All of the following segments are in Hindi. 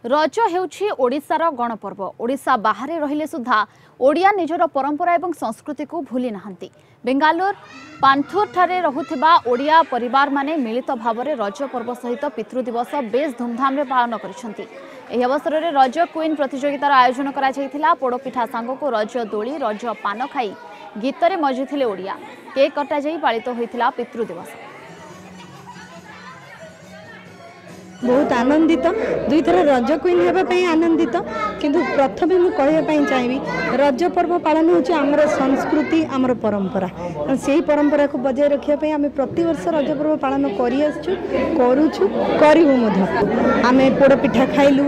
रज हेउछि ओडिशार गणपर्व। ओडिशा बाहर रहिले सुधा ओडिया निजर परंपरा एवं संस्कृति को भूली नाहंती। बेंगालुर पांथुर ठारे रहुथिबा ओडिया परिवार माने मिलित भावरे रज पर्व सहित पितृ दिवस बेस धूमधाम रे पालन करिसंती। एही अवसर रे रज क्वीन प्रतियोगितार आयोजन करा जायथिला। पोड़पिठा सांग को रज दोली रज पान खाई गीतरे मजिथिले ओडिया। केक कटा जाई पालित होइथिला पितृ दिवस। बहुत आनंदित दुई थर रज क्वीन होगापी आनंदित किंतु प्रथम मुझे कहवाई चाहिए रज पर्व पालन हो संस्कृति आमर परंपरा से परंपरा को बजाय रखापी आम प्रतिवर्ष रज पर्व पालन करें पोड़पिठा खाइलु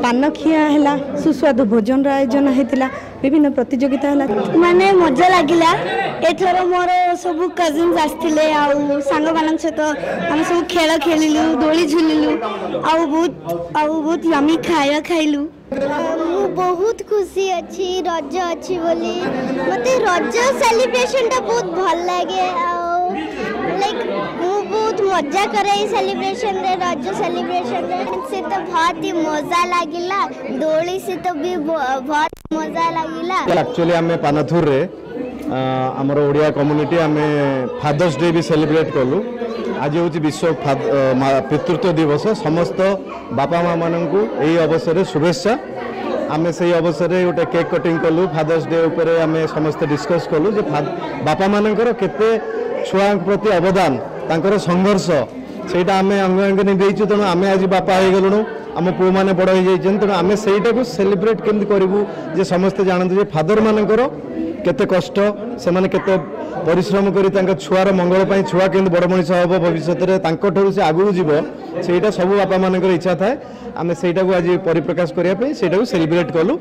पान खिया है सुस्वादु भोजन आयोजन होता विभिन्न प्रतियोगिता है माने मजा लगिला। एथर मोर सब कजिन्स आसथिले सांग मान सहित आम सब खेल खेलिलु दोली झुलिलु बहुत यमी खाया खाइलु। बहुत खुशी अच्छी रज अच्छी बोली मते रज सेलिब्रेशन टा बहुत भल लगे। लाइक बहुत मजा करे सेलिब्रेशन रे रज सेलिब्रेशन रे से तो बहुत ही मजा लागिला। दोली से तो भी बहुत मजा लागिला। एक्चुअली आम पानाथुर रे आमर ओडिया कम्युनिटी आम फादर्स डे भी सेलिब्रेट कलु। आज हूँ विश्व पितृत्व दिवस। समस्त बापा माँ मानू यही अवसर शुभेच्छा। आम से अवसर गोटे केक कटिंग कलु। फादर्स डे उपर आम समस्त डिस्कस कलु जे बापा मानकर केते छुआ प्रति अवदान तांकर संघर्ष सेटा आम अंग अंग निभेचु। तेणु आम आज बापा हो गलुणु आम पु मैंने बड़ हो जाइए। तेणु आम से सेलिब्रेट केमती करूँ जे समस्ते जानते जे फादर मानकर केते कष्ट से माने केते परिश्रम करी छुआर मंगल पाई छुआ केमती बड़ मनीष हम भविष्य में से आगू जीव सेटा सब बापा मानकर इच्छा थाए। आम सेटा को आज परिप्रकाश करने सेटा सेलिब्रेट कलु।